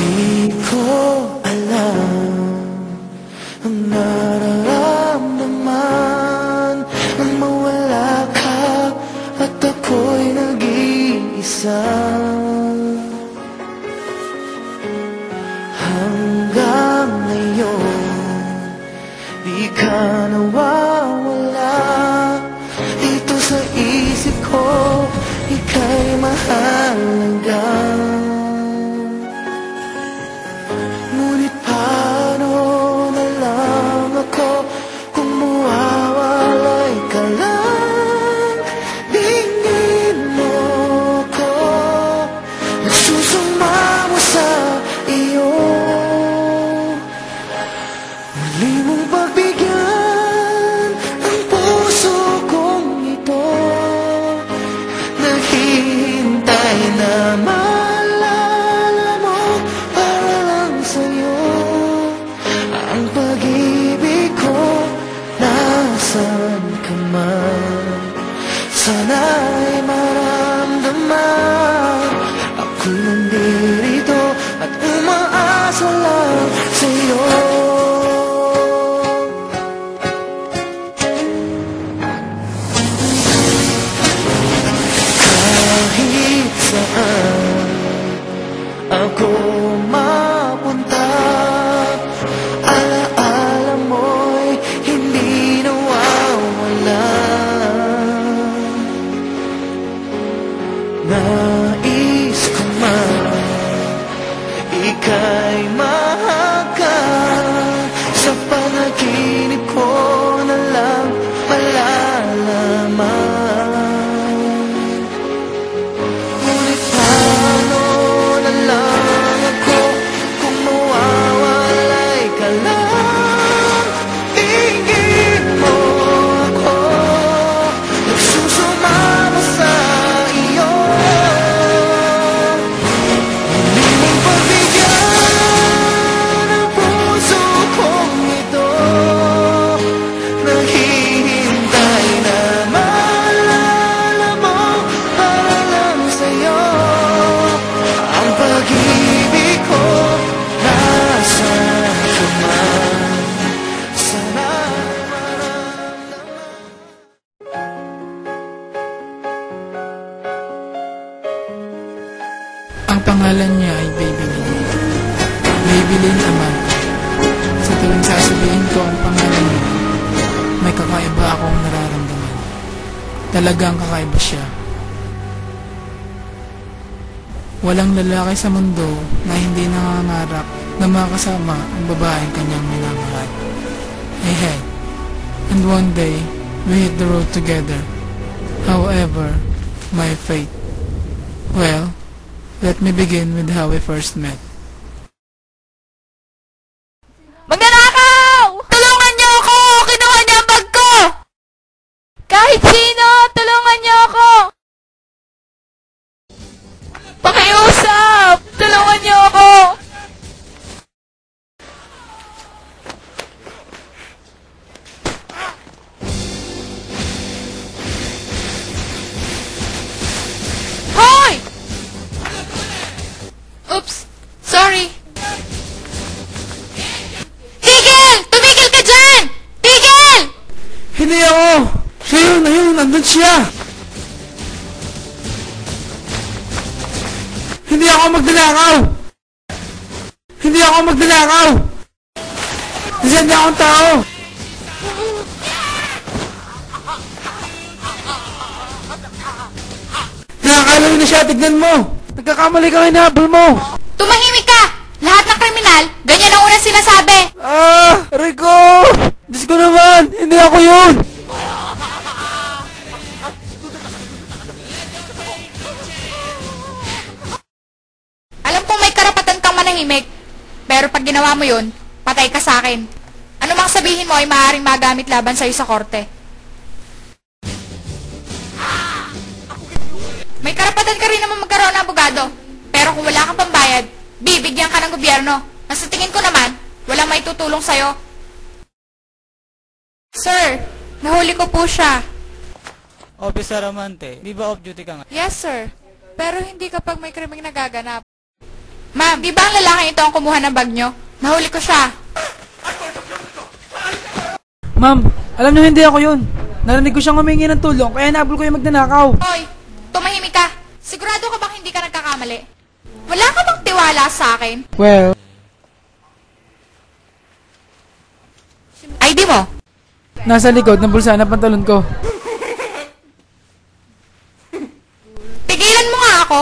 Di ko alam ang nararamdaman nang mawala ka at ako'y nag-iisa. Hanggang ngayon, di ka nawawala dito sa isip ko, ika'y mahalaga. Ngunit paano na lang ako kung mawawalay ka lang? Tingin mo ko, nagsusumamo sa iyo. Muli mong pagbigyan ang puso kong ito, naghihintay na maalala mo para lang sa'yo. Ang pag-ibig ko, nasan ka man, sana'y maramdaman. Ako'y nandito at umaasa lang sa'yo. Kahit saan ako mapunta, alaala mo'y hindi nawawala. Nais ko man ika'y mahaka, sa panaginip ko na lang malalaman. Ngunit paano na lang ako kung mawawalay ka lang? Tingin mo ako, nagsusumama sa iyo. Hindi mong pagbigyan ang puso kong ito, naghihintay na maalala mo para lang sa'yo. Ang pag-ibig ko, nasaan ka man, sana'y maramdaman. Ang pangalan niya ay Babyline. Babyline Amanda. Sa tuwing sasabihin ko ang pangalan niya, may kakaiba akong nararamdaman. Talagang kakaiba siya. Walang lalaki sa mundo na hindi nangangarap na makasama ang babaeng kanyang minamahal. I had. And one day, we hit the road together. However, my fate. Well, let me begin with how we first met. Magnanakaw! Tulungan niyo ako! Kinuha niya ang bag ko! Kahit sino, tulungan niyo ako! Pakiusap! Tulungan niyo ako! Hoy! Oops! Sorry! Tigil! Tumigil ka dyan! Tigil! Hindi ako! Siya yun, ayun, nandun siya! Hindi ako magdanakaw! Hindi ako magdanakaw! Diyan niya akong tao! Nakakalaw na siya, tignan mo! Nagkakamali kang hinahabol mo! Tumahimik ka! Lahat ng kriminal, ganyan ang unang sinasabi! Ah! Rico! Diyos ko naman! Hindi ako yun! Alam kong may karapatan kang manahimik, pero pag ginawa mo yun, patay ka sa akin. Ano mang sabihin mo ay maaaring magamit laban sa'yo sa korte. May karapatan ka rin naman magkaroon ng abogado, pero kung wala kang pambayad, bibigyan ka ng gobyerno. Nasa tingin ko naman, walang maitutulong sa'yo. Sir, nahuli ko po siya. Officer Amante, di ba off-duty ka nga? Yes, sir. Pero hindi kapag may krimeng nagaganap. Ma'am, di ba ang lalaking ito ang kumuha ng bag nyo? Nahuli ko siya. Ma'am, alam niyo hindi ako yun. Narinig ko siyang humingi ng tulong, kaya nabol ko yung magnanakaw. Hoy, tumahimik ka. Sigurado ka bang hindi ka nagkakamali? Wala ka bang tiwala sa akin? Well, ID mo? nasa likod ng bulsa ng pantalon ko. Pigilan mo nga ako.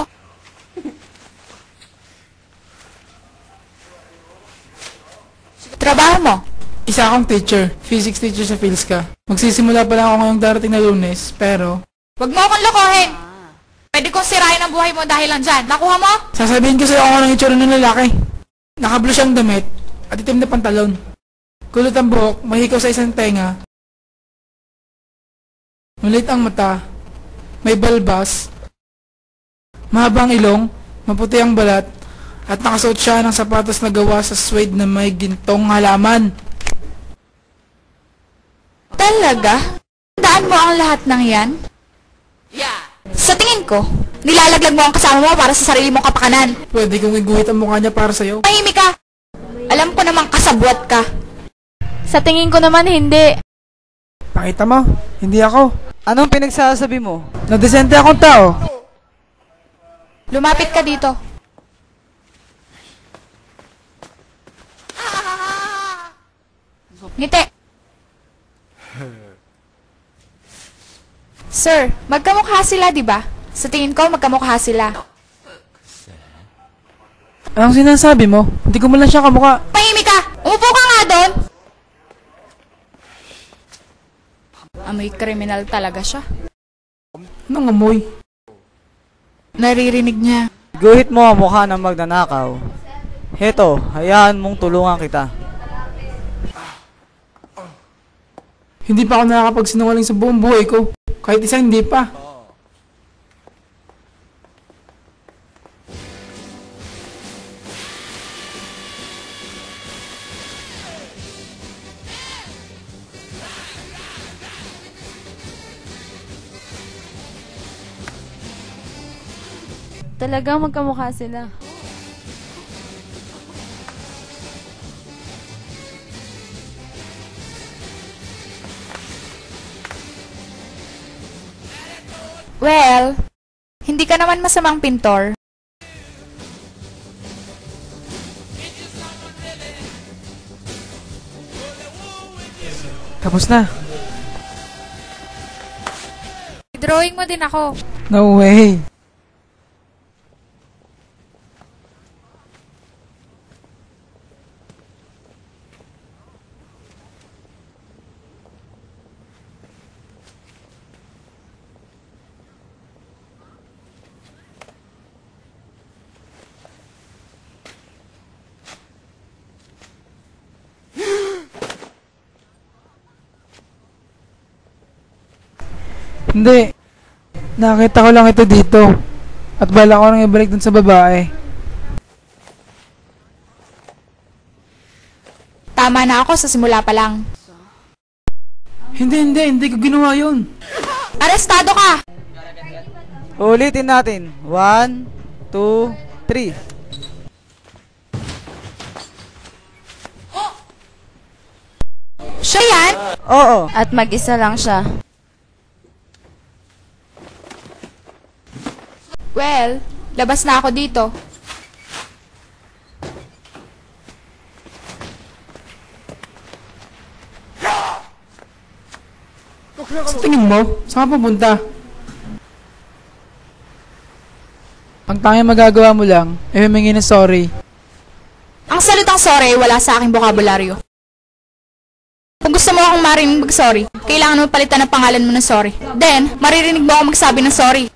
Trabaho mo? Isa akong teacher. Physics teacher sa PhilSca. Magsisimula pa lang ako ngayong darating na Lunes, pero... Huwag mo akong lokohin. Pwede kong sirain ang buhay mo dahil lang dyan. Nakuha mo? Sasabihin ko sa'yo kung anong itsura ng lalaki. Nakablo siyang damit at itim na pantalon. Kulot ang buhok, mahikaw sa isang tenga. Malit ang mata. May balbas. Mahabang ilong, maputi ang balat, at nakasuot siya ng sapatos na gawa sa suede na may gintong halaman. Talaga? Daan mo ang lahat ng yan? Sa tingin ko, nilalaglag mo ang kasama mo para sa sarili mong kapakanan. Pwede kong iguhit ang mukha niya para sa'yo. Mahimik ka. Alam ko namang kasabwat ka. Sa tingin ko naman hindi. Pakita mo, hindi ako. Anong pinagsasabi mo? Nadesente akong tao. Lumapit ka dito. Ngiti. Sir, magkamukha sila, di ba? Sa tingin ko, magkamukha sila. Anong sinasabi mo? Hindi ko man lang siya kamukha. Mahimik ka! Umupo ka nga doon! Amoy kriminal talaga siya. Anong amoy? Naririnig niya. Guhit mo ang mukha ng magnanakaw. Heto, hayaan mong tulungan kita. Hindi pa ako nakakapagsinungaling sa buong buhay ko. Kahit isa hindi pa. Talagang magkamukha sila. Well, hindi ka naman masamang pintor. Tapos na. Drawing mo din ako. No way. Hindi. Nakita ko lang ito dito. At bala ko nang ibalik dun sa babae. Tama na ako sa simula pa lang. Hindi ko ginawa yun. Arestado ka! Ulitin natin. 1, 2, 3. Siya yan? Oo. At mag-isa lang siya. Well, labas na ako dito. Sa tingin mo, saan ka pupunta? Ang tanging magagawa mo lang ay humingi ng sorry. Ang salitang sorry wala sa aking bokabularyo. Kung gusto mo akong marinig mag-sorry, kailangan mo palitan ang pangalan mo ng sorry. Then, maririnig mo ako magsabi ng sorry.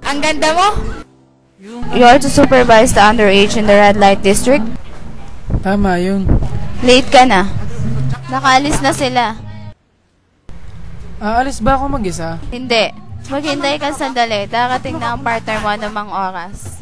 Ang ganda mo. You are to supervise the underage in the red light district. Tama yun. Late ka na. Nakaalis na sila. Aalis ba ako mag-isa? Hindi. Maghintay ka sandali. Darating na ang partner mo anumang oras.